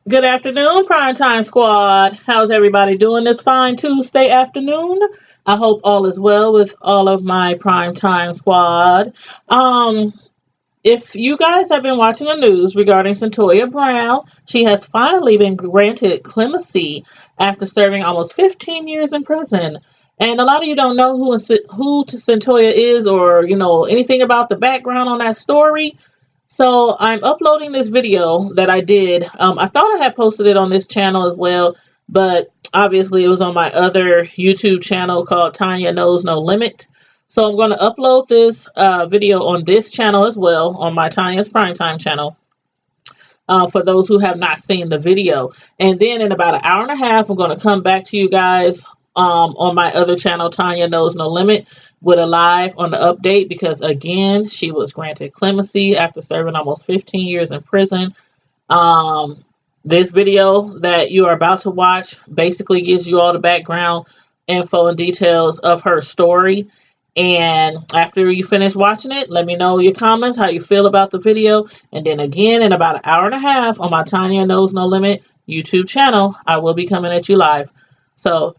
Good afternoon, Primetime Squad. How's everybody doing this fine Tuesday afternoon? I hope all is well with all of my Primetime Squad. Um, if you guys have been watching the news regarding Cyntoia Brown, she has finally been granted clemency after serving almost 15 years in prison. And a lot of you don't know who Cyntoia is, or anything about the background on that story. So I'm uploading this video that I did. I thought I had posted it on this channel as well, but obviously it was on my other YouTube channel called Tanya Knows No Limit. So I'm going to upload this video on this channel as well, on my Tanya's Primetime channel, for those who have not seen the video. And then in about an hour and a half, I'm going to come back to you guys on my other channel, Tanya Knows No Limit, with a live on the update, because again, she was granted clemency after serving almost 15 years in prison. This video that you are about to watch basically gives you all the background info and details of her story. And after you finish watching it, let me know your comments, how you feel about the video. And then again, in about an hour and a half on my Tanya Knows No Limit YouTube channel, I will be coming at you live. So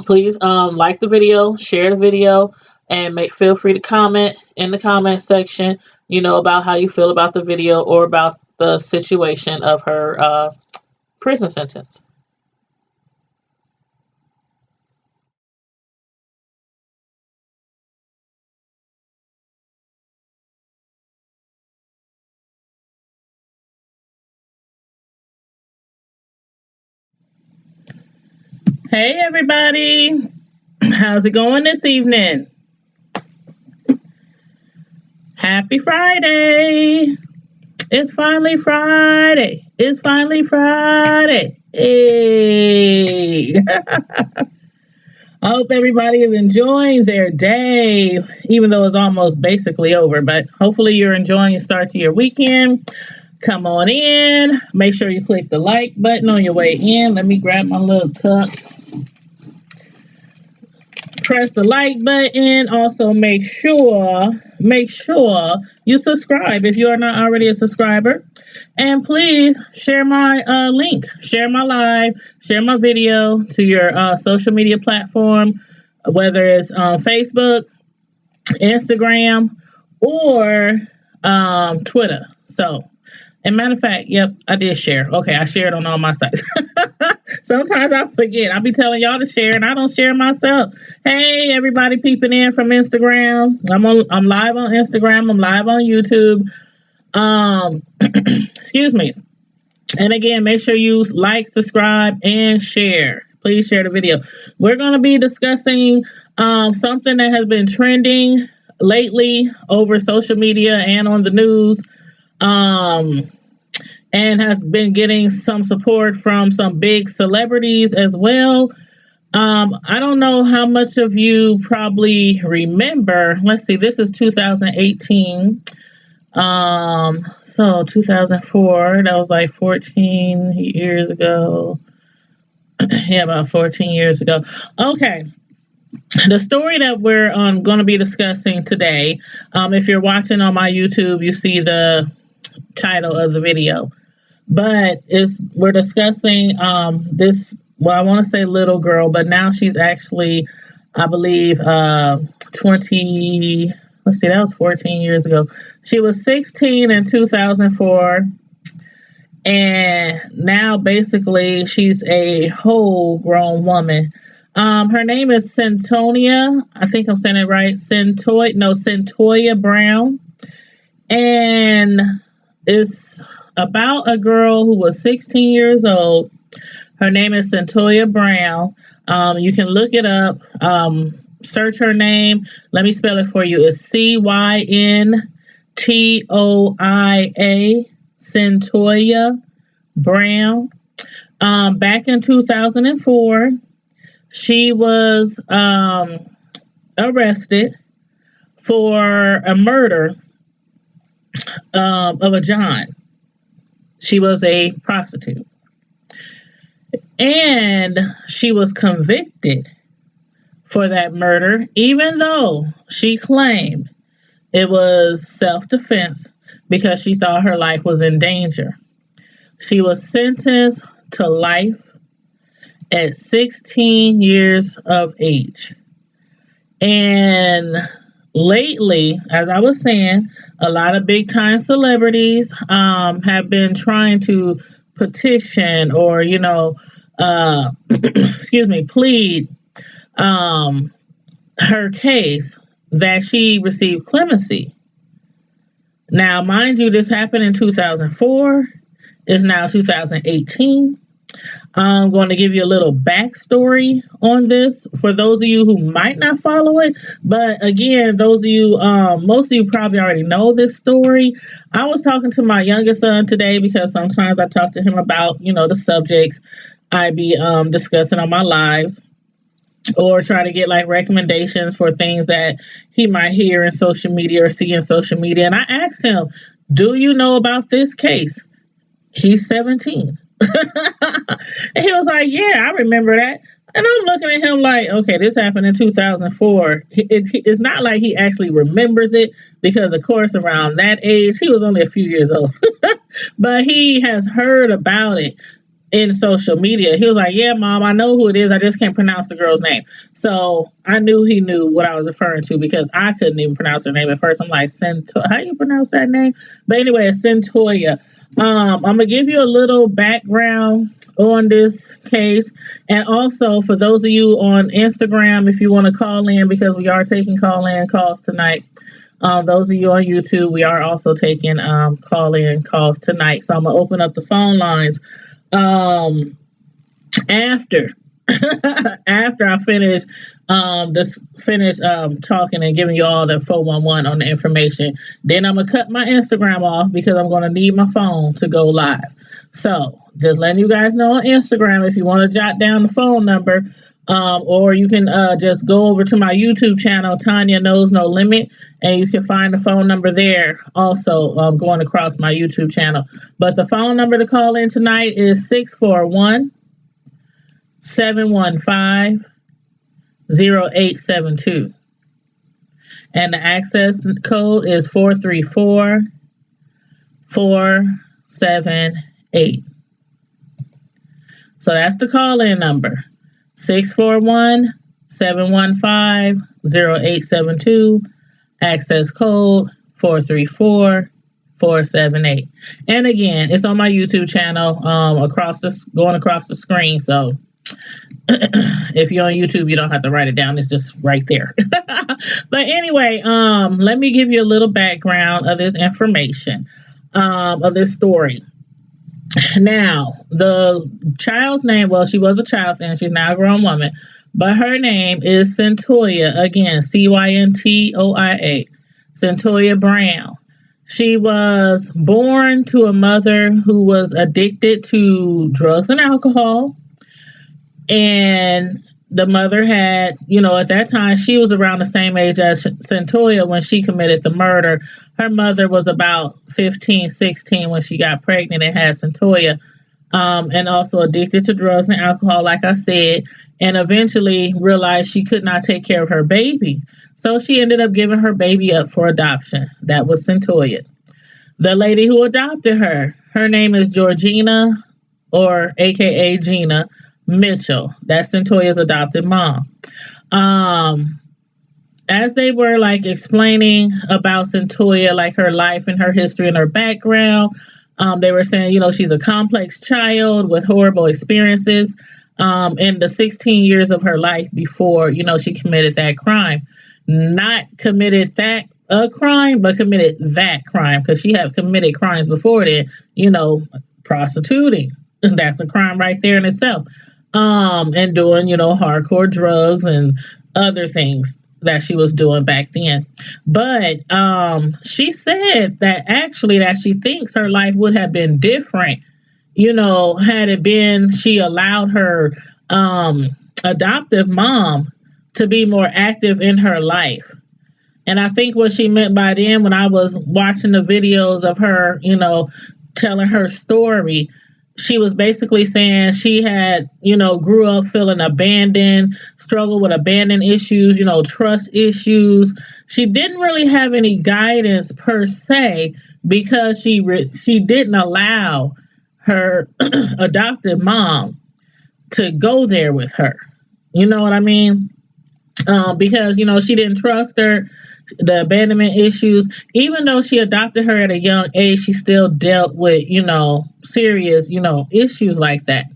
please like the video, share the video, and feel free to comment in the comment section, about how you feel about the video or about the situation of her prison sentence. Hey everybody, how's it going this evening? Happy Friday. It's finally Friday. It's finally Friday. Hey. I hope everybody is enjoying their day, even though it's almost basically over. But hopefully you're enjoying the start to your weekend. Come on in. Make sure you click the like button on your way in. Let me grab my little cup. Press the like button. Also, make sure you subscribe if you are not already a subscriber. And please share my link, share my live, share my video to your social media platform, whether it's on Facebook, Instagram, or Twitter. So, and matter of fact, yep, I did share. Okay, I shared on all my sites. Sometimes I forget. I'll be telling y'all to share, and I don't share myself. Hey, everybody peeping in from Instagram. I'm live on Instagram. I'm live on YouTube. Excuse me. And again, make sure you like, subscribe, and share. Please share the video. We're going to be discussing something that has been trending lately over social media and on the news. And has been getting some support from some big celebrities as well. I don't know how much of you probably remember. Let's see, this is 2018. So 2004, that was like 14 years ago. Yeah, about 14 years ago. Okay. The story that we're going to be discussing today, if you're watching on my YouTube, you see the title of the video. But we're discussing this, well, I want to say little girl, but now she's actually, I believe, 20, let's see, that was 14 years ago. She was 16 in 2004, and now basically she's a whole grown woman. Her name is Cyntoia. I think I'm saying it right. Cyntoia Brown. And it's about a girl who was 16 years old. Her name is Cyntoia Brown. You can look it up. Search her name. Let me spell it for you. It's Cyntoia, Cyntoia Brown. Back in 2004, she was arrested for a murder of a John. She was a prostitute. And she was convicted for that murder, even though she claimed it was self-defense because she thought her life was in danger. She was sentenced to life at 16 years of age. And lately, as I was saying, a lot of big time celebrities have been trying to petition or, excuse me, plead um, her case that she received clemency. Now, mind you, this happened in 2004. It's now 2018. I'm going to give you a little backstory on this for those of you who might not follow it. But again, those of you, most of you probably already know this story. I was talking to my youngest son today because sometimes I talk to him about, the subjects I be discussing on my lives, or try to get like recommendations for things that he might hear in social media or see in social media. And I asked him, do you know about this case? He's 17. And he was like, yeah, I remember that. And I'm looking at him like, okay, this happened in 2004. It's not like he actually remembers it because, of course, around that age, he was only a few years old. But he has heard about it in social media. He was like, yeah, Mom, I know who it is. I just can't pronounce the girl's name. So I knew he knew what I was referring to because I couldn't even pronounce her name at first. I'm like, Cyntoia, how do you pronounce that name? But anyway, it's Cyntoia. I'm going to give you a little background on this case. And also for those of you on Instagram, if you want to call in, because we are taking call-in calls tonight. Those of you on YouTube, we are also taking call-in calls tonight. So I'm going to open up the phone lines after after I finish talking and giving you all the 411 on the information. Then I'm gonna cut my Instagram off because I'm gonna need my phone to go live. So just letting you guys know on Instagram, if you want to jot down the phone number, or you can just go over to my YouTube channel, Tanya Knows No Limit, and you can find the phone number there also going across my YouTube channel. But the phone number to call in tonight is 641-715-0872. And the access code is 434478. So that's the call-in number. 641-715-0872, access code 434478. And again, it's on my YouTube channel, going across the screen. So if you're on YouTube, you don't have to write it down. It's just right there. But anyway, let me give you a little background of this information, of this story. Now, the child's name, well, she was a child and she's now a grown woman, but her name is Cyntoia, again, Cyntoia, Cyntoia Brown. She was born to a mother who was addicted to drugs and alcohol, and the mother had, at that time, she was around the same age as Cyntoia when she committed the murder. Her mother was about 15, 16 when she got pregnant and had Cyntoia, and also addicted to drugs and alcohol, like I said, and eventually realized she could not take care of her baby. So she ended up giving her baby up for adoption. That was Cyntoia. The lady who adopted her name is Georgina, or AKA Gina Mitchell. That's Cyntoia's adopted mom. As they were explaining about Cyntoia, her life and her history and her background, they were saying, she's a complex child with horrible experiences in the 16 years of her life before, she committed that crime. Not committed that crime, but committed that crime, because she had committed crimes before then, prostituting. That's a crime right there in itself. And doing, hardcore drugs and other things that she was doing back then. But she said that she thinks her life would have been different, had it been she allowed her adoptive mom to be more active in her life. And I think what she meant by then, when I was watching the videos of her, telling her story, she was basically saying she had, grew up feeling abandoned, struggled with abandonment issues, trust issues. She didn't really have any guidance per se because she didn't allow her adopted mom to go there with her. You know what I mean? Because she didn't trust her, the abandonment issues. Even though she adopted her at a young age, she still dealt with serious issues like that.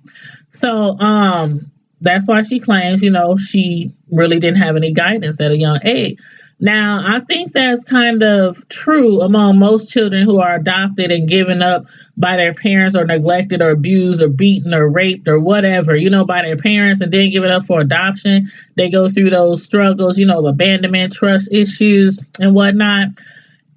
So that's why she claims she really didn't have any guidance at a young age. Now, I think that's kind of true among most children who are adopted and given up by their parents, or neglected or abused or beaten or raped or whatever, by their parents, and then given up for adoption. They go through those struggles, of abandonment, trust issues, and whatnot.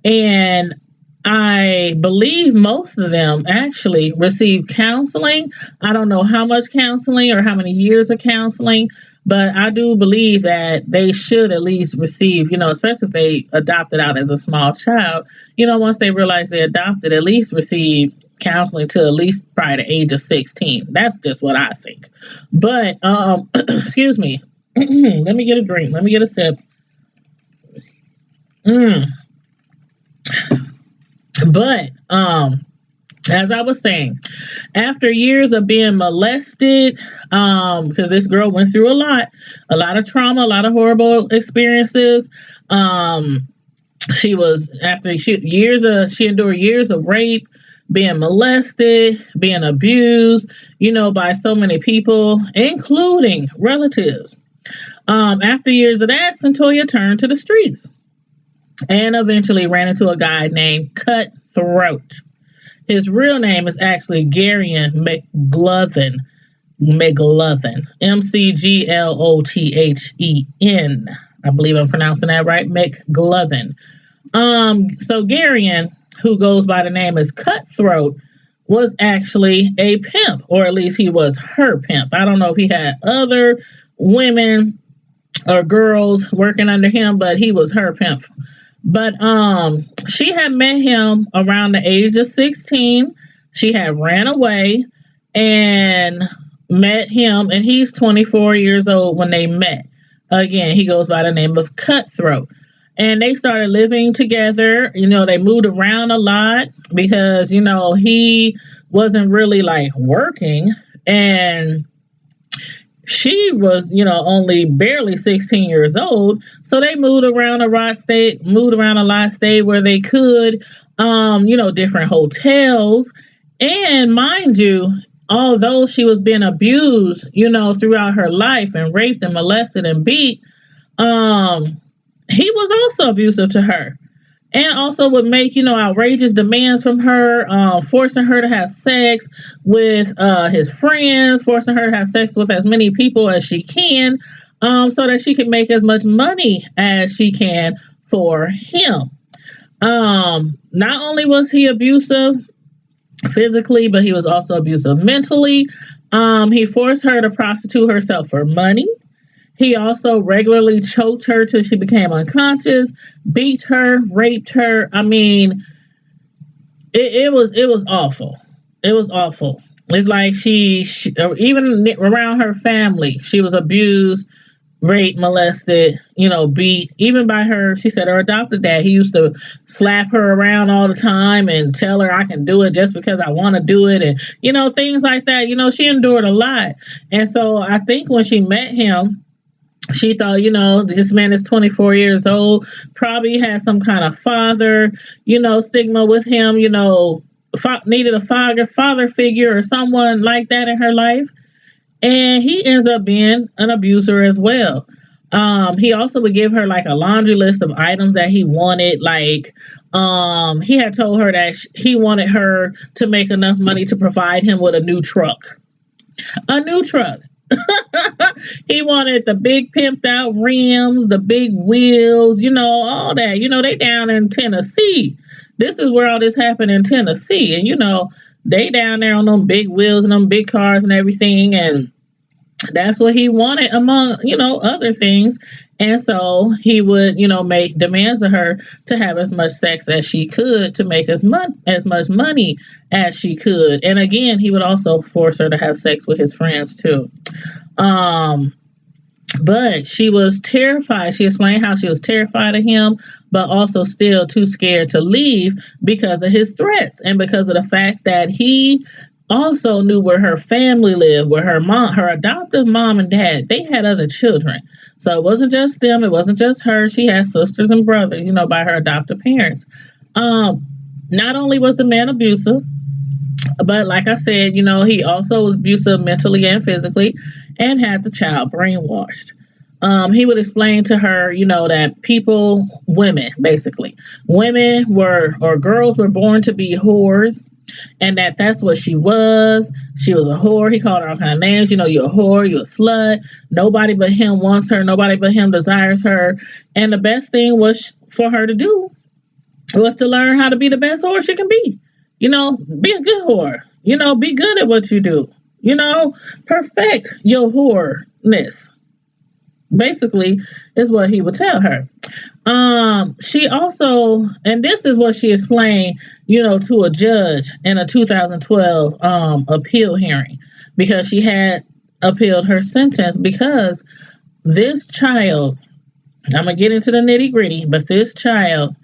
And I believe most of them actually receive counseling. I don't know how much counseling or how many years of counseling, but I do believe that they should at least receive, especially if they adopted out as a small child, once they realize they adopted, at least receive counseling to at least probably the age of 16. That's just what I think. But, excuse me. Let me get a drink. Let me get a sip. But, as I was saying, after years of being molested, because this girl went through a lot of trauma, a lot of horrible experiences. She endured years of rape, being molested, being abused, by so many people, including relatives. After years of that, Cyntoia turned to the streets and eventually ran into a guy named Cutthroat. His real name is actually Garion McGloven. McGloven. McGlothen. I believe I'm pronouncing that right. McGloven. So Garion, who goes by the name as Cutthroat, was actually a pimp, or at least he was her pimp. I don't know if he had other women or girls working under him, but he was her pimp. But she had met him around the age of 16. She had ran away and met him, and he's 24 years old when they met. Again, he goes by the name of Cutthroat. And they started living together. They moved around a lot because, he wasn't really like working. And she was, only barely 16 years old. So they moved around a lot, stayed where they could, different hotels. And mind you, although she was being abused, throughout her life and raped and molested and beat, he was also abusive to her. And also would make, outrageous demands from her, forcing her to have sex with his friends, forcing her to have sex with as many people as she can, so that she can make as much money as she can for him. Not only was he abusive physically, but he was also abusive mentally. He forced her to prostitute herself for money. He also regularly choked her till she became unconscious, beat her, raped her. I mean, it was awful. It was awful. It's like she even around her family, she was abused, raped, molested, beat, even by her. She said her adopted dad, he used to slap her around all the time and tell her, I can do it just because I want to do it. And, things like that. She endured a lot. And so I think when she met him, she thought, this man is 24 years old, probably had some kind of father, stigma with him, needed a father figure or someone like that in her life. And he ends up being an abuser as well. He also would give her like a laundry list of items that he wanted. Like, he had told her that he wanted her to make enough money to provide him with a new truck. A new truck. He wanted the big pimped out rims, the big wheels, all that. They down in Tennessee. This is where all this happened, in Tennessee. And, they down there on them big wheels and them big cars and everything. And that's what he wanted, among, other things. And so he would, make demands of her to have as much sex as she could, to make as much money as she could. And again, he would also force her to have sex with his friends too. But she was terrified. She explained how she was terrified of him, but also still too scared to leave because of his threats and because of the fact that he also knew where her family lived, where her adoptive mom and dad, they had other children. So it wasn't just them, it wasn't just her. She had sisters and brothers, by her adoptive parents. Um, Not only was the man abusive, but like I said, he also was abusive mentally and physically and had the child brainwashed. He would explain to her, that women, basically, women were, or girls were born to be whores, and that's what she was. She was a whore. He called her all kind of names. You're a whore, you're a slut. Nobody but him wants her. Nobody but him desires her. And the best thing was for her to do was to learn how to be the best whore she can be. Be a good whore. Be good at what you do. Perfect your whoreness. Basically, is what he would tell her. She also, and this is what she explained, to a judge in a 2012 appeal hearing, because she had appealed her sentence because this child, I'm gonna get into the nitty gritty, but this child,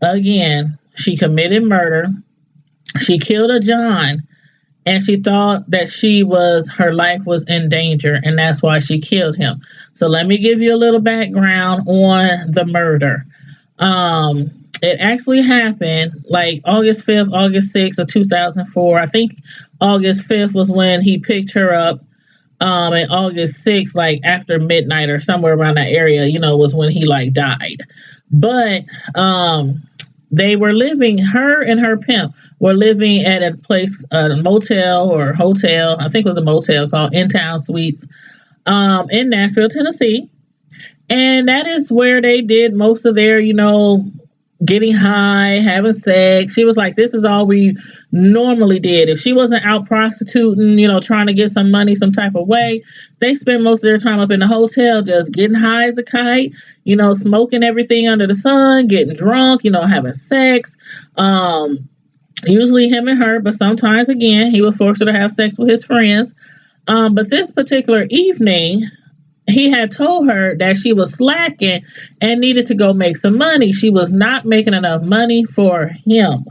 again, she committed murder. She killed a John, and she thought that her life was in danger, and that's why she killed him. So let me give you a little background on the murder. It actually happened like August 5th, August 6th of 2004. I think August 5th was when he picked her up. And August 6th, like after midnight or somewhere around that area, was when he like died. But they were living, her and her pimp were living at a place, a motel or hotel, I think it was a motel called In Town Suites, in Nashville, Tennessee. And that is where they did most of their, getting high, having sex. She was like, this is all we normally did. If she wasn't out prostituting, trying to get some money some type of way, they spent most of their time up in the hotel just getting high as a kite, smoking everything under the sun, getting drunk, having sex. Usually him and her, but sometimes, again, he would force her to have sex with his friends. But this particular evening, he had told her that she was slacking and needed to go make some money. She was not making enough money for him.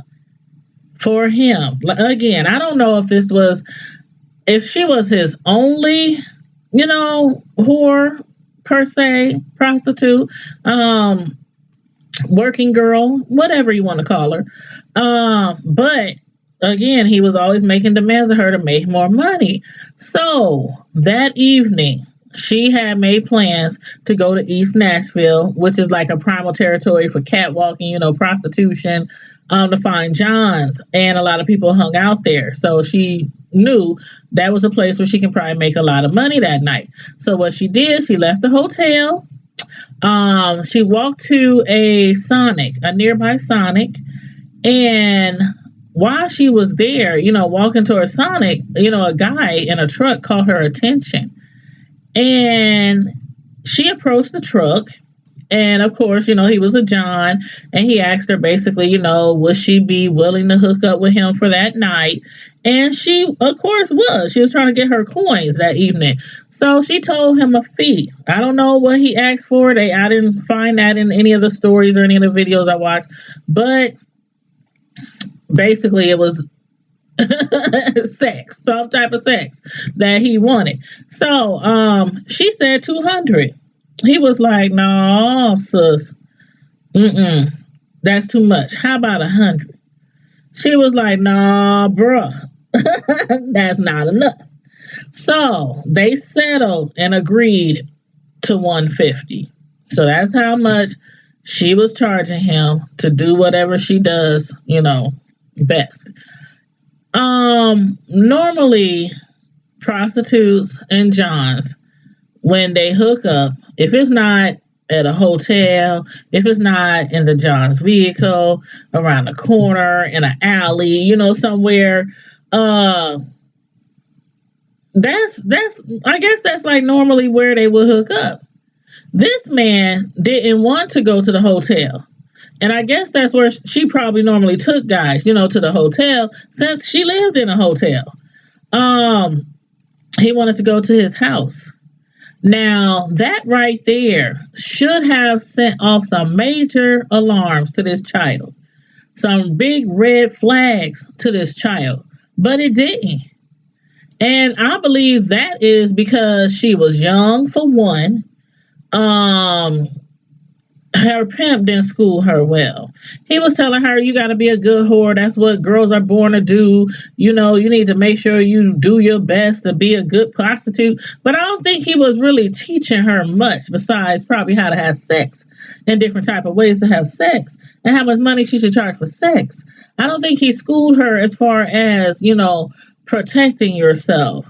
For him. Again, I don't know if she was his only, whore per se, prostitute, working girl, whatever you want to call her. But again, he was always making demands of her to make more money. So that evening, she had made plans to go to East Nashville, which is like a primal territory for catwalking, prostitution, to find Johns. And a lot of people hung out there. So she knew that was a place where she can probably make a lot of money that night. So what she did, she left the hotel. She walked to a nearby Sonic. And while she was there, walking towards Sonic, a guy in a truck caught her attention. And she approached the truck, and of course, he was a John, and he asked her basically, would she be willing to hook up with him for that night? And she, of course, was. She was trying to get her coins that evening. So she told him a fee. I don't know what he asked for. I didn't find that in any of the stories or any of the videos I watched, but basically it was sex, some type of sex that he wanted. So she said 200. He was like, no, sis, that's too much. How about 100? She was like, nah, bruh, that's not enough. So they settled and agreed to 150. So that's how much she was charging him to do whatever she does, best. Normally prostitutes and Johns, when they hook up, if it's not at a hotel, if it's not in the John's vehicle, around the corner, in an alley, somewhere, that's I guess that's like normally where they would hook up. This man didn't want to go to the hotel. And I guess that's where she probably normally took guys, to the hotel, since she lived in a hotel. He wanted to go to his house. Now, that right there should have sent off some major alarms to this child, some big red flags to this child, but it didn't. And I believe that is because she was young, for one. Um, her pimp didn't school her well. He was telling her, you got to be a good whore. That's what girls are born to do. You need to make sure you do your best to be a good prostitute. But I don't think he was really teaching her much besides probably how to have sex and different type of ways to have sex and how much money she should charge for sex. I don't think he schooled her as far as, protecting yourself,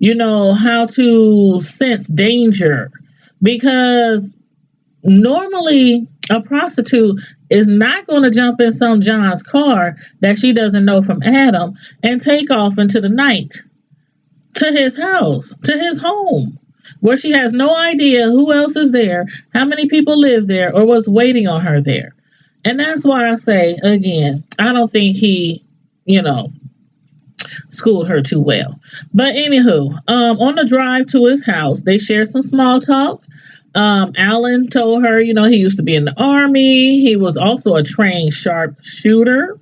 how to sense danger. Because normally a prostitute is not going to jump in some John's car that she doesn't know from Adam and take off into the night to his house, to his home, where she has no idea who else is there, how many people live there, or what's waiting on her there. And that's why I say, again, I don't think he, you know, schooled her too well. But anywho, on the drive to his house, they shared some small talk. Alan told her, he used to be in the army. He was also a trained sharpshooter.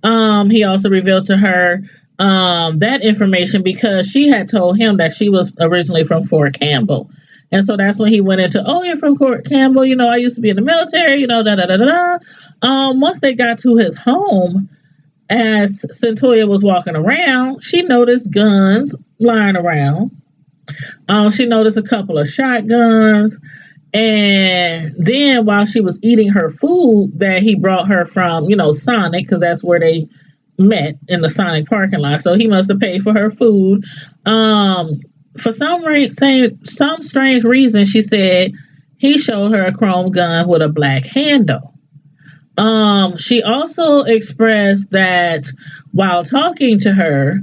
He also revealed to her that information because she had told him that she was originally from Fort Campbell. And so that's when he went into, oh, you're from Fort Campbell. I used to be in the military, da da da da da. Once they got to his home, as Cyntoia was walking around, she noticed guns lying around. She noticed a couple of shotguns. And then while she was eating her food that he brought her from, Sonic, because that's where they met, in the Sonic parking lot. So he must have paid for her food. For some strange reason, she said he showed her a chrome gun with a black handle. She also expressed that while talking to her,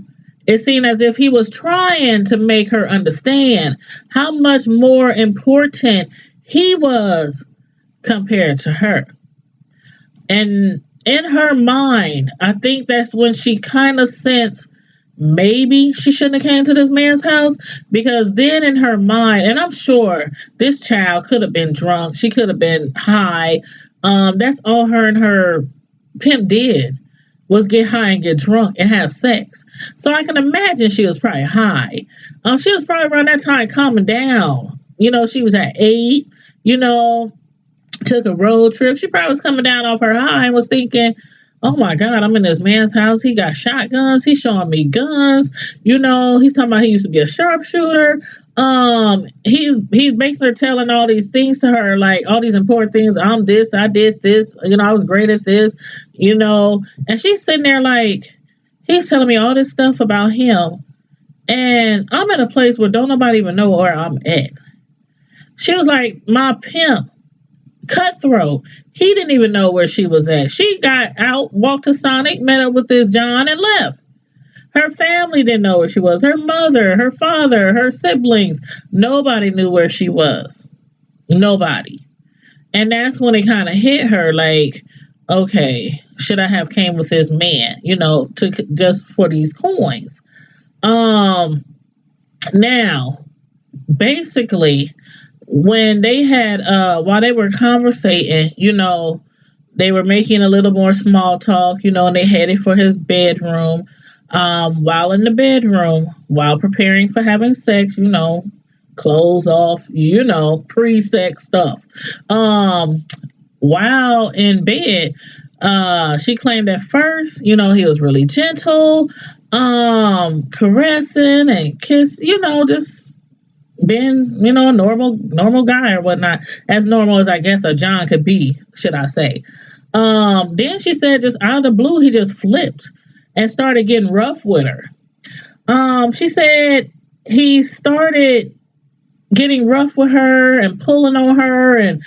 it seemed as if he was trying to make her understand how much more important he was compared to her. And in her mind, I think that's when she kind of sensed maybe she shouldn't have came to this man's house, because then in her mind, and I'm sure this child could have been drunk, she could have been high. That's all her and her pimp did, was get high and get drunk and have sex. So I can imagine she was probably high. She was probably around that time calming down. She was at 8, took a road trip. She probably was coming down off her high and was thinking, oh my God, I'm in this man's house. He got shotguns. He's showing me guns. He's talking about he used to be a sharpshooter. He's basically telling all these things to her, like all these important things. I'm this, I did this, I was great at this, and she's sitting there like, he's telling me all this stuff about him, and I'm at a place where don't nobody even know where I'm at. She was like, my pimp, Cutthroat, he didn't even know where she was at. She got out, walked to Sonic, met up with this John, and left. Her family didn't know where she was. Her mother, her father, her siblings, nobody knew where she was. Nobody. And that's when it kind of hit her like, okay, should I have came with this man, to just for these coins? Now, basically, when they had, while they were conversating, they were making a little more small talk, and they headed for his bedroom. While in the bedroom, while preparing for having sex, clothes off, pre-sex stuff. While in bed, she claimed at first, he was really gentle, caressing and kiss, just being, a normal guy or whatnot, as normal as I guess a John could be, should I say. Then she said just out of the blue, he just flipped and started getting rough with her. She said he started getting rough with her and pulling on her and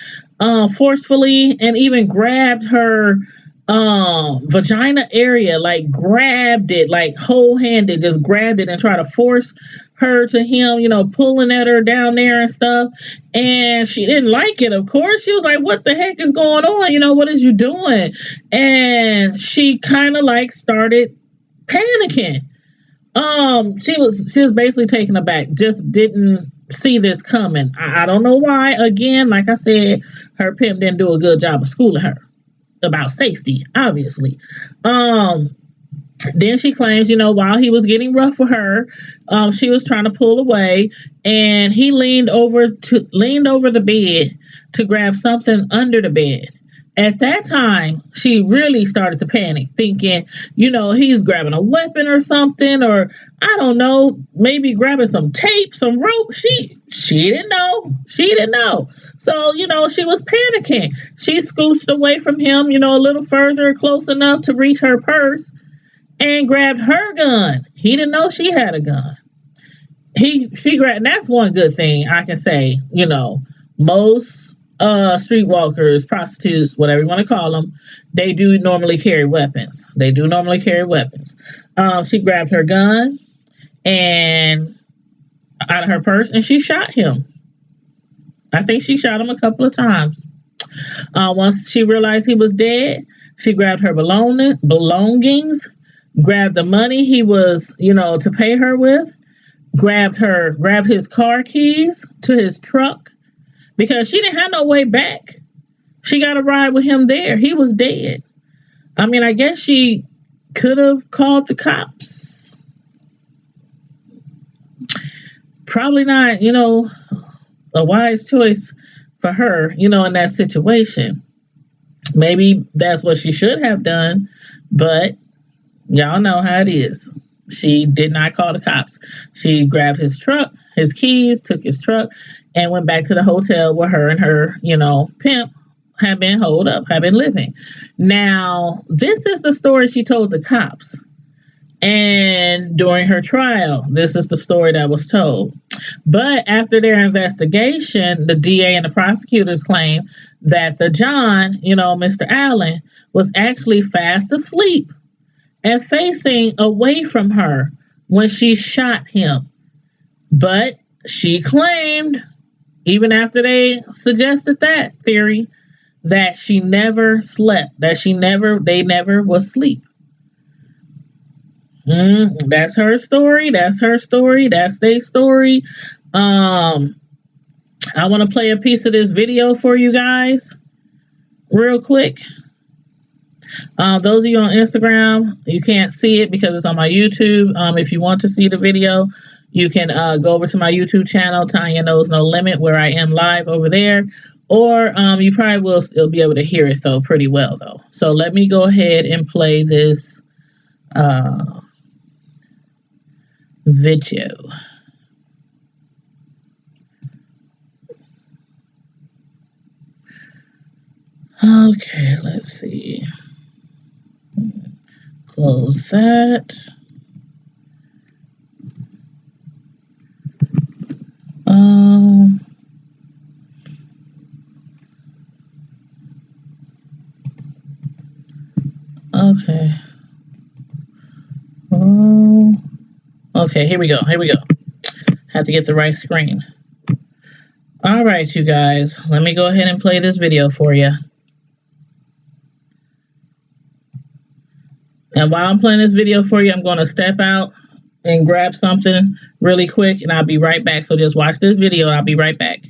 forcefully, and even grabbed her vagina area, like grabbed it, like whole-handed, just grabbed it and tried to force her to him, pulling at her down there and stuff. And she didn't like it, of course. She was like, what the heck is going on? What is you doing? And she kind of like started panicking. She was basically taken aback, just didn't see this coming. I don't know why. Again, like I said, her pimp didn't do a good job of schooling her about safety, obviously. Then she claims, while he was getting rough with her, she was trying to pull away, and he leaned over the bed to grab something under the bed. At that time, she really started to panic, thinking, he's grabbing a weapon or something, or I don't know, maybe grabbing some tape, some rope. She didn't know. She didn't know. So, she was panicking. She scooched away from him, a little further, close enough to reach her purse, and grabbed her gun. He didn't know she had a gun. She grabbed. And that's one good thing I can say. Most streetwalkers, prostitutes, whatever you want to call them, they do normally carry weapons. They do normally carry weapons. She grabbed her gun and out of her purse, and she shot him. I think she shot him a couple of times. Once she realized he was dead, she grabbed her belongings, grabbed the money he was, to pay her with, grabbed his car keys to his truck because she didn't have no way back. She got a ride with him there. He was dead. I mean, I guess she could have called the cops. Probably not, a wise choice for her, in that situation. Maybe that's what she should have done, but y'all know how it is. She did not call the cops. She grabbed his truck, his keys, took his truck, and went back to the hotel where her and her, pimp had been holed up, had been living. Now, this is the story she told the cops. And during her trial, this is the story that was told. But after their investigation, the DA and the prosecutors claimed that the John, Mr. Allen, was actually fast asleep and facing away from her when she shot him. But she claimed, even after they suggested that theory, that she never slept, that they never was asleep. That's her story. That's her story. That's their story. I want to play a piece of this video for you guys real quick. Those of you on Instagram, you can't see it because it's on my YouTube. If you want to see the video, you can go over to my YouTube channel, Tanya Knows No Limit, where I am live over there. Or you probably will still be able to hear it, though, pretty well, though. So let me go ahead and play this video. Okay, let's see. Close that. Okay. Okay, here we go. Have to get the right screen. All right, you guys. Let me go ahead and play this video for you. And while I'm playing this video for you, I'm going to step out and grab something really quick, and I'll be right back. So just watch this video, and I'll be right back.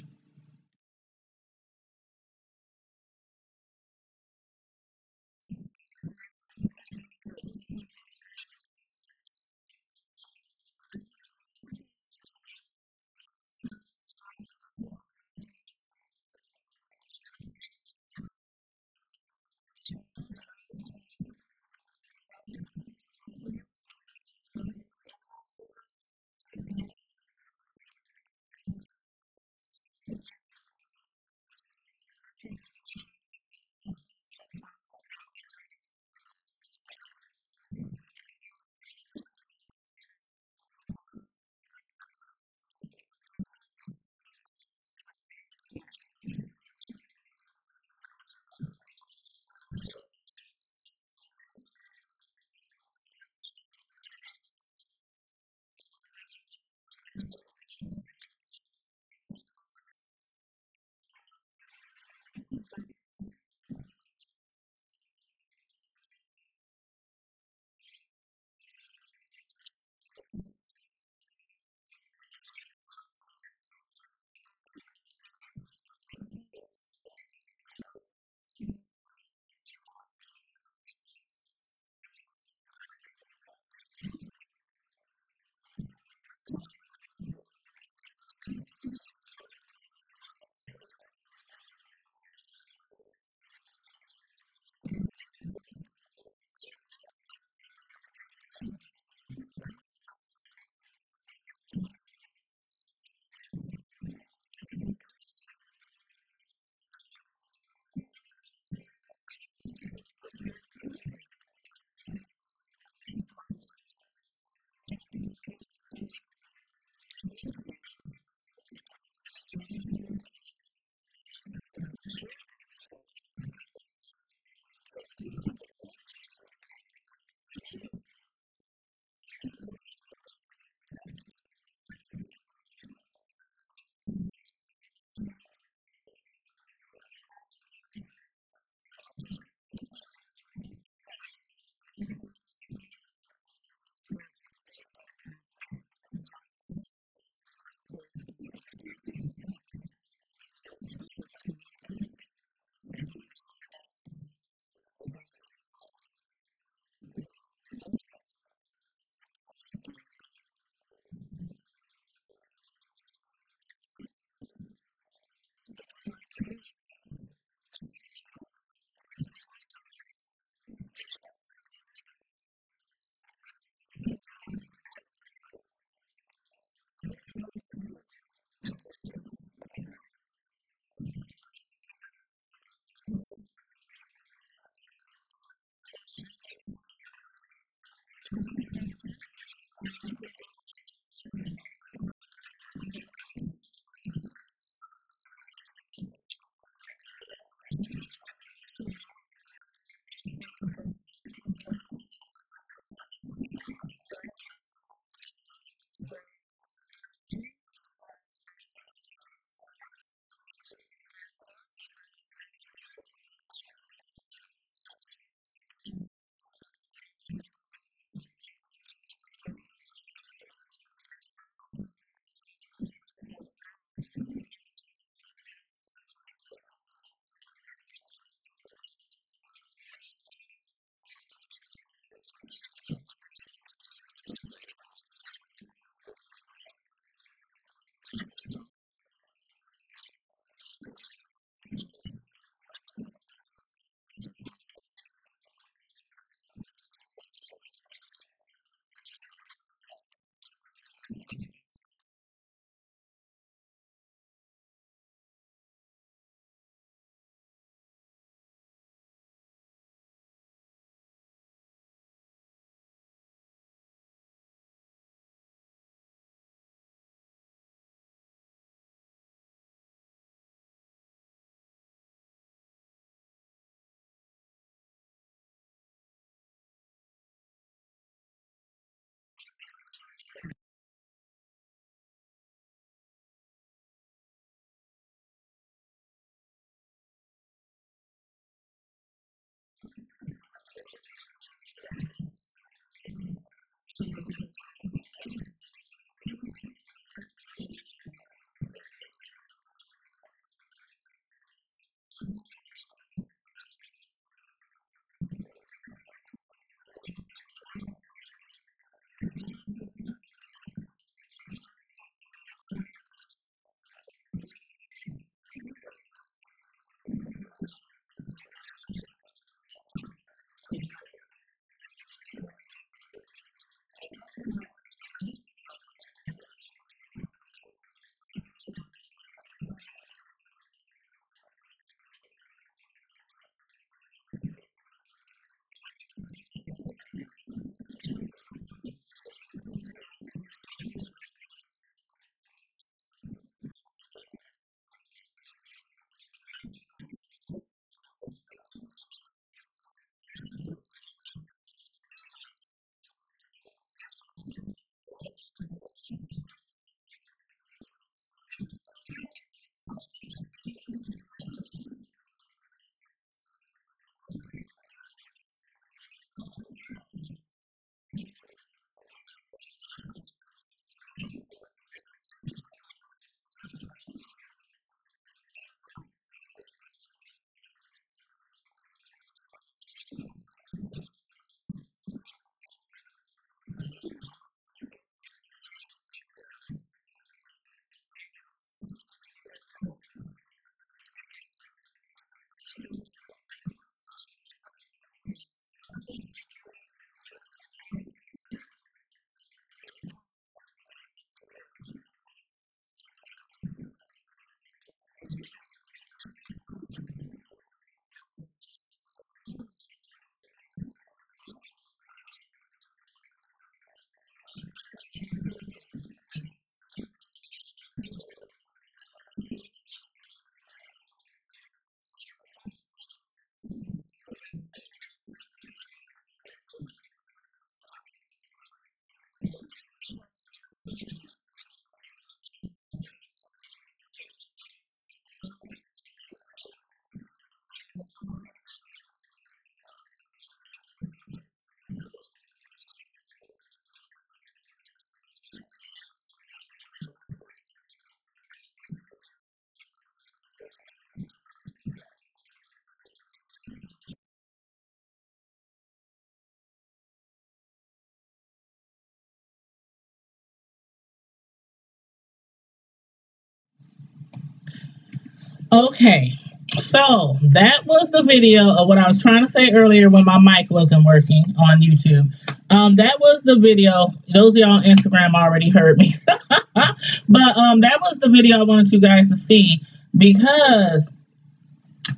Okay, so that was the video of what I was trying to say earlier when my mic wasn't working on YouTube. That was the video. Those of y'all on Instagram already heard me. But that was the video I wanted you guys to see because,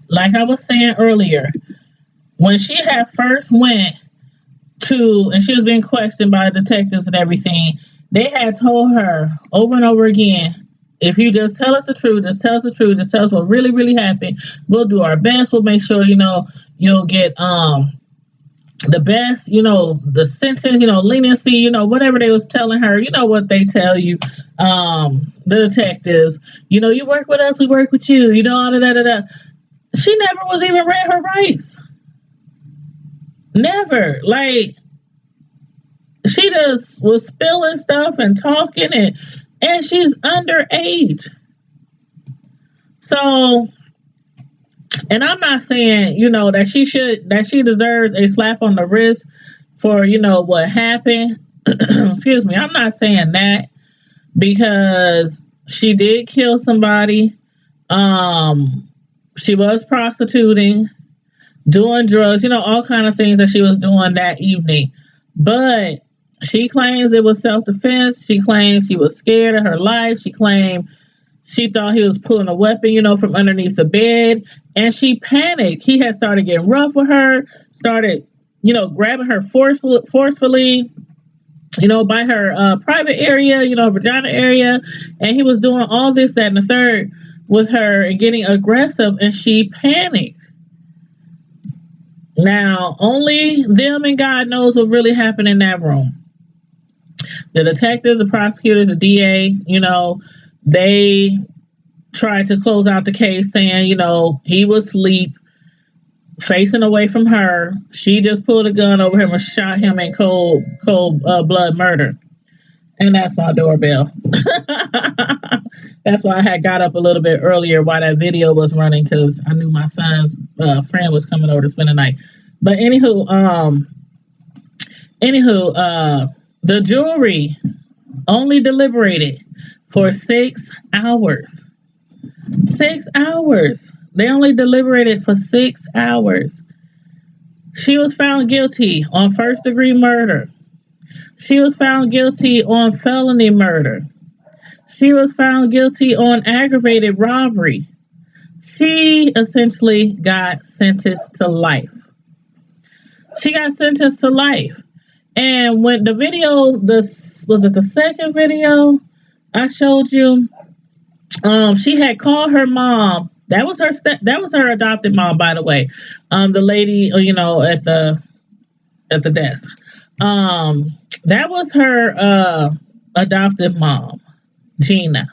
like I was saying earlier, when she had first went to, and she was being questioned by detectives and everything, they had told her over and over again, if you just tell us the truth, just tell us the truth, just tell us what really, really happened, we'll do our best, we'll make sure, you'll get the best, the sentence, leniency, whatever they was telling her, what they tell you, the detectives, you work with us, we work with you, all of that. She never was even read her rights. Never. Like, she just was spilling stuff and talking, and she's underage. So, and I'm not saying, that she deserves a slap on the wrist for, what happened. Excuse me. I'm not saying that, because she did kill somebody. She was prostituting, doing drugs, all kind of things that she was doing that evening. But she claims it was self-defense. She claims she was scared of her life. She claimed she thought he was pulling a weapon, from underneath the bed. And she panicked. He had started getting rough with her, started, grabbing her forcefully, by her private area, vagina area. And he was doing all this, that, and the third with her and getting aggressive. And she panicked. Now, only them and God knows what really happened in that room. The detectives, the prosecutors, the DA, they tried to close out the case saying, he was asleep, facing away from her. She just pulled a gun over him and shot him in cold blood murder. And that's my doorbell. That's why I had got up a little bit earlier while that video was running, because I knew my son's friend was coming over to spend the night. But anywho, the jury only deliberated for 6 hours. 6 hours. They only deliberated for 6 hours. She was found guilty on first-degree murder. She was found guilty on felony murder. She was found guilty on aggravated robbery. She essentially got sentenced to life. She got sentenced to life. And when the video, was it the second video I showed you? She had called her mom. That was her adopted mom, by the way. The lady, at the desk. That was her adoptive mom, Gina.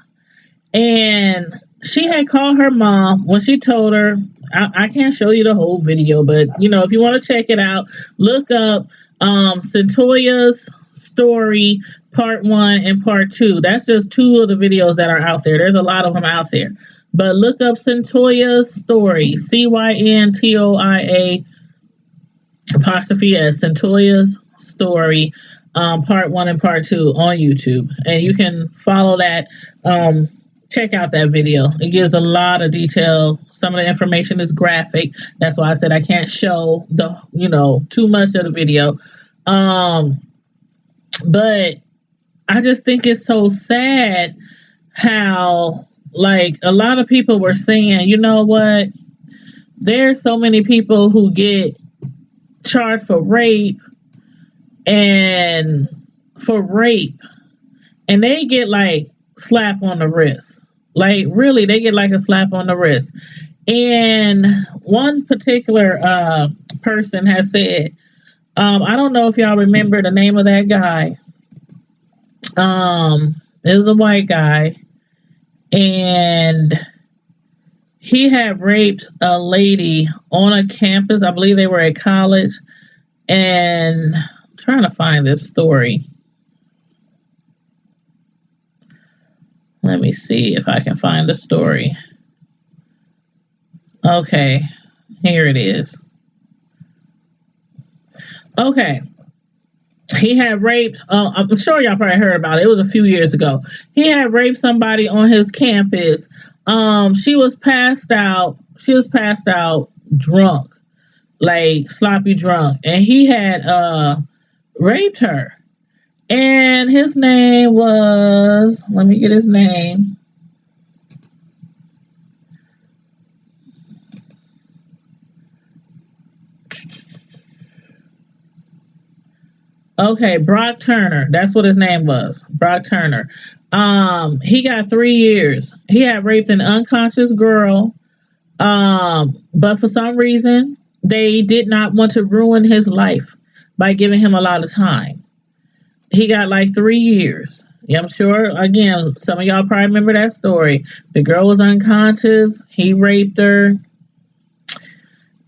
And she had called her mom when she told her, I can't show you the whole video, but if you want to check it out, look up Cyntoia's story part 1 and part 2. That's just 2 of the videos that are out there. There's a lot of them out there. But look up Cyntoia's story, Cyntoia apostrophe S, Cyntoia's story, part 1 and part 2 on YouTube. And you can follow that. Check out that video. It gives a lot of detail. Some of the information is graphic. That's why I said I can't show too much of the video. But I just think it's so sad how, like, a lot of people were saying, you know what? There's so many people who get charged for rape, and they get like slap on the wrist. Like, really, they get like a slap on the wrist. And one particular person has said, I don't know if y'all remember the name of that guy. It was a white guy, and he had raped a lady on a campus. I believe they were at college. And I'm trying to find this story. Let me see if I can find the story. Okay, here it is. Okay. He had raped, I'm sure y'all probably heard about it. It was a few years ago. He had raped somebody on his campus. She was passed out. She was passed out drunk, like sloppy drunk, and he had raped her. And his name was, let me get his name. Okay, Brock Turner. That's what his name was. Brock Turner. He got 3 years. He had raped an unconscious girl. But for some reason, they did not want to ruin his life by giving him a lot of time. He got like 3 years. Yeah, I'm sure, again, some of y'all probably remember that story. The girl was unconscious. He raped her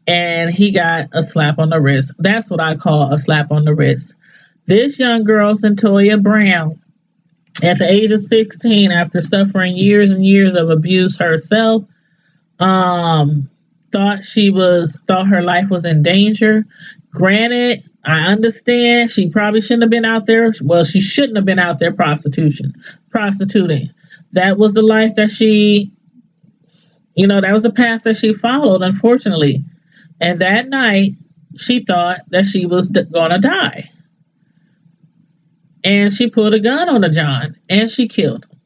and he got a slap on the wrist. That's what I call a slap on the wrist. This young girl, Cyntoia Brown, at the age of 16, after suffering years and years of abuse herself, thought her life was in danger. Granted, I understand she probably shouldn't have been out there. Well, she shouldn't have been out there prostituting. That was the life that that was the path that she followed, unfortunately. And that night, she thought that she was gonna die. And she pulled a gun on the John and she killed him.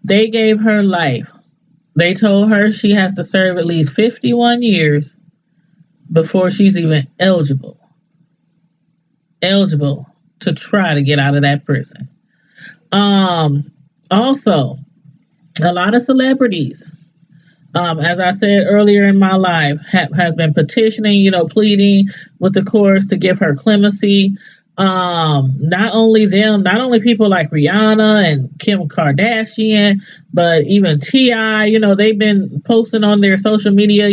They gave her life. They told her she has to serve at least 51 years before she's even eligible to try to get out of that prison. Also, a lot of celebrities, as I said earlier in my life, has been petitioning, pleading with the courts to give her clemency. Not only people like Rihanna and Kim Kardashian, but even T.I., they've been posting on their social media,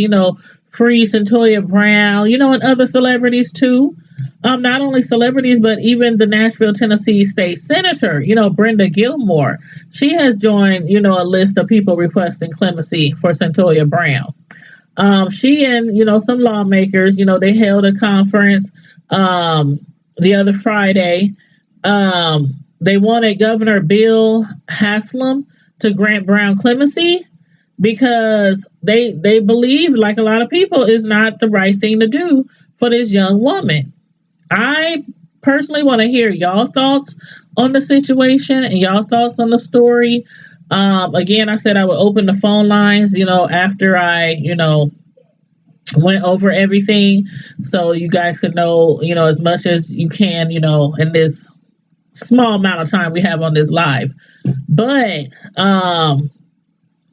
free Cyntoia Brown, and other celebrities too. Not only celebrities, but even the Nashville, Tennessee state senator, Brenda Gilmore. She has joined, a list of people requesting clemency for Cyntoia Brown. She and, some lawmakers, they held a conference, the other Friday. They wanted Governor Bill Haslam to grant Brown clemency because they believe, like a lot of people, is not the right thing to do for this young woman. I personally want to hear y'all thoughts on the situation and y'all thoughts on the story. Again, I said I would open the phone lines, after I, went over everything, so you guys could know, as much as you can, in this small amount of time we have on this live. But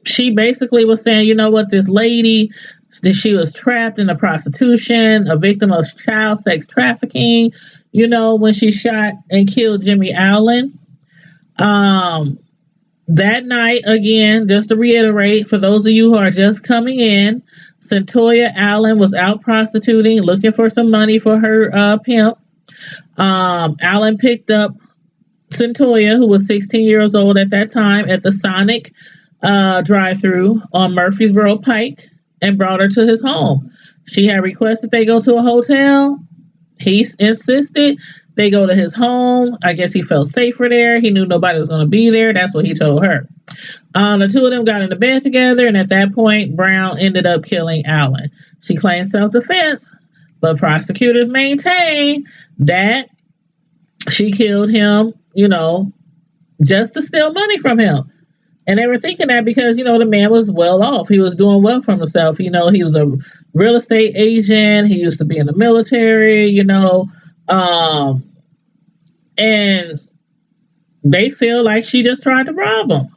she basically was saying, this lady, she was trapped in a prostitution, a victim of child sex trafficking, when she shot and killed Jimmy Allen. That night, again, just to reiterate, for those of you who are just coming in, Cyntoia Allen was out prostituting, looking for some money for her pimp. Allen picked up Cyntoia, who was 16 years old at that time, at the Sonic drive-thru on Murfreesboro Pike and brought her to his home. She had requested they go to a hotel. He insisted they go to his home. I guess he felt safer there. He knew nobody was going to be there. That's what he told her. The two of them got into bed together, and at that point, Brown ended up killing Allen. She claimed self-defense, but prosecutors maintain that she killed him, just to steal money from him. And they were thinking that because, the man was well off. He was doing well for himself. He was a real estate agent. He used to be in the military, and they feel like she just tried to rob him.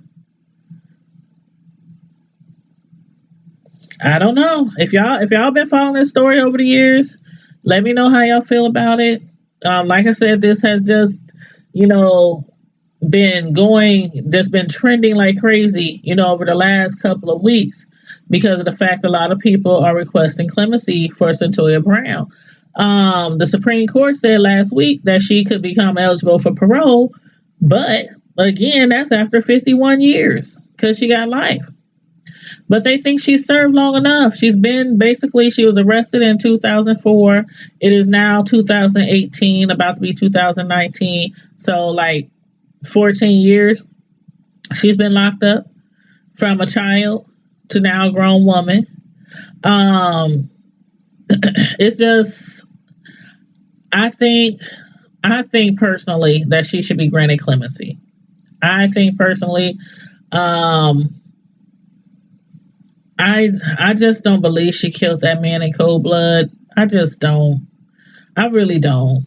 I don't know. If y'all been following this story over the years, let me know how y'all feel about it. Like I said, this has just, been trending like crazy, over the last couple of weeks because of the fact a lot of people are requesting clemency for Cyntoia Brown. The Supreme Court said last week that she could become eligible for parole, but again, that's after 51 years because she got life. But they think she served long enough. She was arrested in 2004. It is now 2018, about to be 2019. So 14 years she's been locked up from a child to now a grown woman. Um, it's just, I think, I think personally that she should be granted clemency. I think personally, um, I just don't believe she killed that man in cold blood. I just don't. I really don't.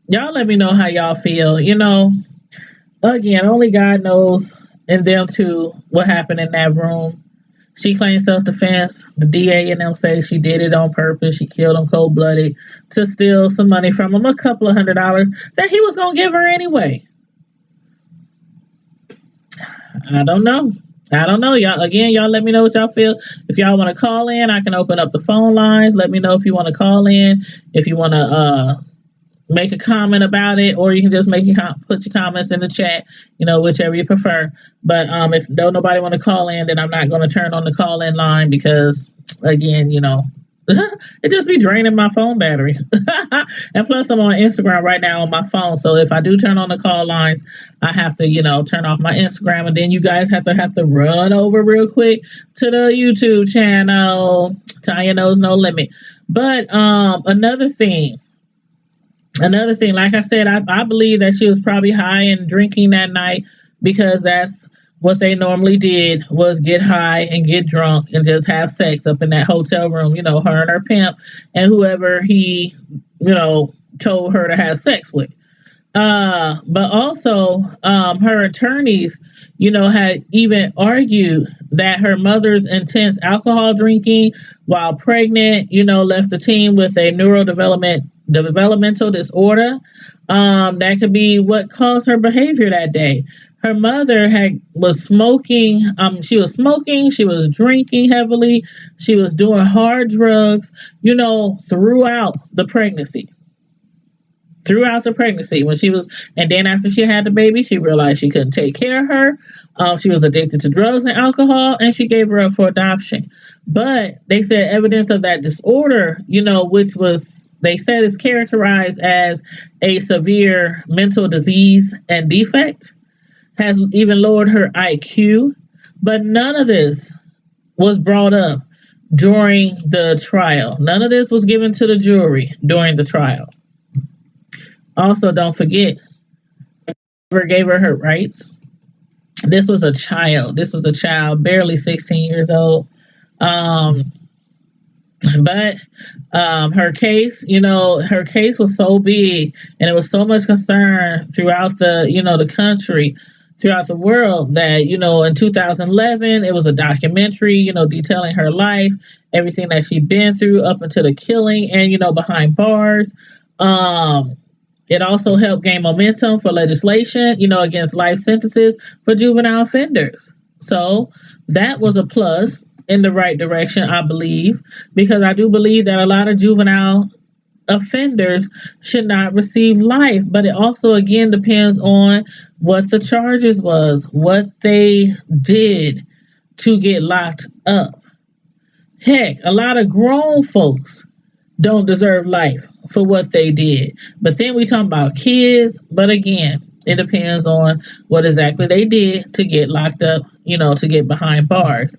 Y'all let me know how y'all feel. Again, only God knows, and them too, what happened in that room. She claims self defense. The DA and them say she did it on purpose. She killed him cold blooded to steal some money from him, a couple of $100 that he was gonna give her anyway. I don't know. I don't know. Y'all again, y'all let me know what y'all feel. If y'all want to call in, I can open up the phone lines. Let me know if you want to call in, if you want to make a comment about it, or you can just put your comments in the chat, whichever you prefer. But if nobody want to call in, then I'm not going to turn on the call in line because, again, it just be draining my phone battery. And plus, I'm on Instagram right now on my phone, so if I do turn on the call lines, I have to, turn off my Instagram, and then you guys have to run over real quick to the YouTube channel. Tanya knows no limit. But Another thing, like I said, I believe that she was probably high and drinking that night because that's what they normally did, was get high and get drunk and just have sex up in that hotel room, her and her pimp and whoever he, told her to have sex with. But also, her attorneys, had even argued that her mother's intense alcohol drinking while pregnant, left the teen with a developmental disorder. That could be what caused her behavior that day. Her mother was smoking. She was smoking. She was drinking heavily. She was doing hard drugs, throughout the pregnancy. When she was, and then after she had the baby, she realized she couldn't take care of her. She was addicted to drugs and alcohol, and she gave her up for adoption. But they said evidence of that disorder, which was, they said, is characterized as a severe mental disease and defect, has even lowered her IQ. But none of this was brought up during the trial. None of this was given to the jury during the trial. Also, don't forget, never gave her rights. This was a child. Barely 16 years old. But her case, her case was so big, and it was so much concern throughout the country, throughout the world, that, in 2011, it was a documentary, detailing her life, everything that she'd been through up until the killing and, behind bars. It also helped gain momentum for legislation, against life sentences for juvenile offenders. So that was a plus in the right direction, I believe, because I do believe that a lot of juvenile offenders should not receive life. But it also, again, depends on what the charges was, what they did to get locked up. Heck, a lot of grown folks don't deserve life for what they did. But then we talk about kids. But again, it depends on what exactly they did to get locked up, to get behind bars.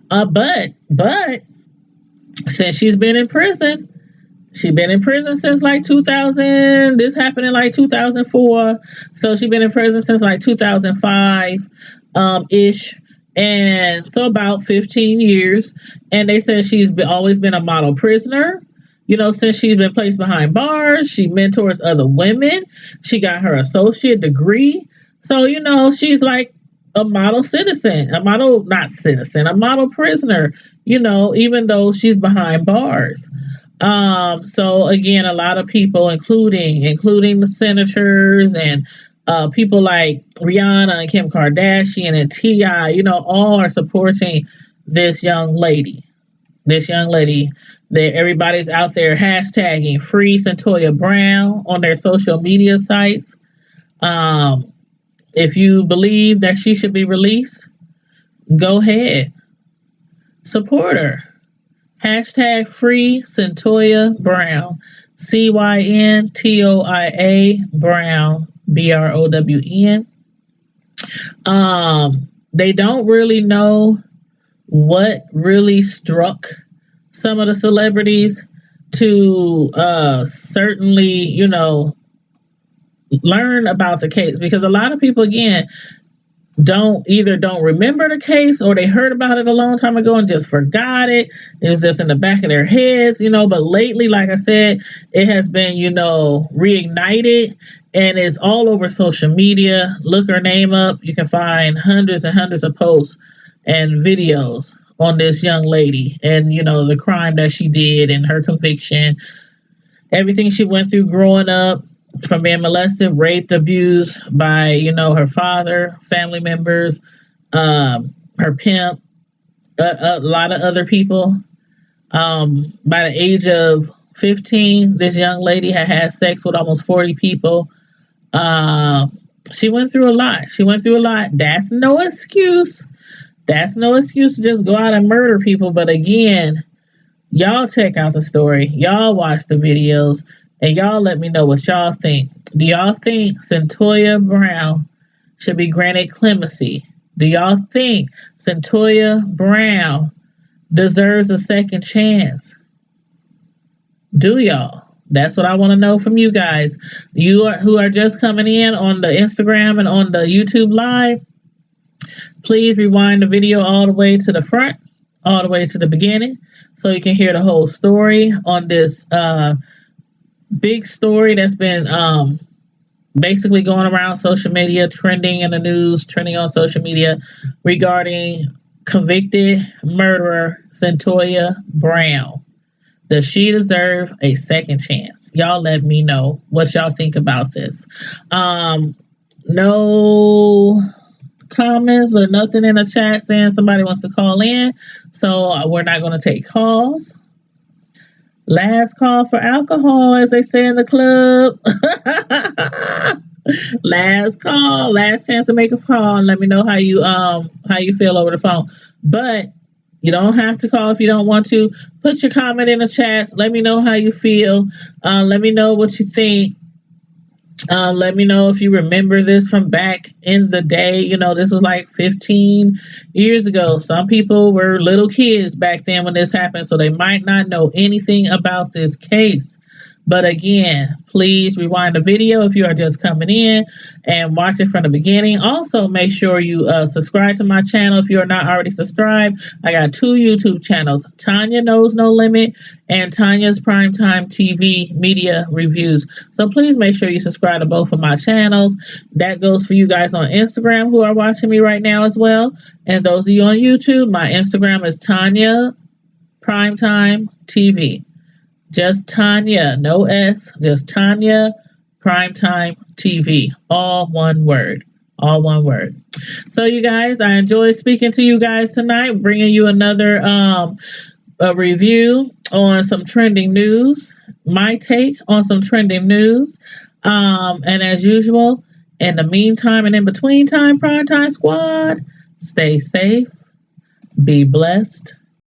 But since she's been in prison since like 2000. This happened in like 2004. So she's been in prison since like 2005 ish. And so about 15 years. And they said she's always been a model prisoner. Since she's been placed behind bars, she mentors other women. She got her associate degree. So, she's like a model citizen, a model prisoner, even though she's behind bars. So again, a lot of people, including the senators and people like Rihanna and Kim Kardashian and T.I., all are supporting this young lady. That everybody's out there hashtagging free Cyntoia Brown on their social media sites. If you believe that she should be released, go ahead. Support her. Hashtag free Cyntoia Brown. Cyntoia Brown. BROWN. They don't really know what really struck some of the celebrities to certainly, learn about the case, because a lot of people, again, don't remember the case, or they heard about it a long time ago and just forgot it. It was just in the back of their heads, but lately, like I said, it has been, reignited, and it's all over social media. Look her name up. You can find hundreds and hundreds of posts and videos on this young lady, and the crime that she did and her conviction, everything she went through growing up, from being molested, raped, abused by, her father, family members, her pimp, a lot of other people. By the age of 15, this young lady had sex with almost 40 people. She went through a lot. That's no excuse. That's no excuse to just go out and murder people. But again, y'all check out the story. Y'all watch the videos. And y'all let me know what y'all think. Do y'all think Cyntoia Brown should be granted clemency? Do y'all think Cyntoia Brown deserves a second chance? Do y'all? That's what I want to know from you guys. Who are just coming in on the Instagram and on the YouTube live. Please rewind the video all the way to the front, all the way to the beginning, so you can hear the whole story on this big story that's been basically going around social media, trending in the news, trending on social media, regarding convicted murderer Cyntoia Brown. Does she deserve a second chance? Y'all let me know what y'all think about this. No comments or nothing in the chat saying somebody wants to call in, so we're not going to take calls. Last call for alcohol, as they say in the club. Last call, last chance to make a call, and let me know how you feel over the phone. But you don't have to call if you don't want to. Put your comment in the chat. Let me know how you feel. Let me know what you think. Let me know if you remember this from back in the day. This was like 15 years ago. Some people were little kids back then when this happened, so they might not know anything about this case. But again, please rewind the video if you are just coming in and watch it from the beginning. Also, make sure you subscribe to my channel if you are not already subscribed. I got 2 YouTube channels, Tanya Knows No Limit and Tanya's Primetime TV Media Reviews. So please make sure you subscribe to both of my channels. That goes for you guys on Instagram who are watching me right now as well. And those of you on YouTube, my Instagram is Tanya Primetime TV. Just Tanya, no S, just Tanya Primetime TV. All one word. All one word. So you guys, I enjoyed speaking to you guys tonight, bringing you another a review on some trending news, my take on some trending news. And as usual, in the meantime and in between time, Primetime Squad, stay safe, be blessed,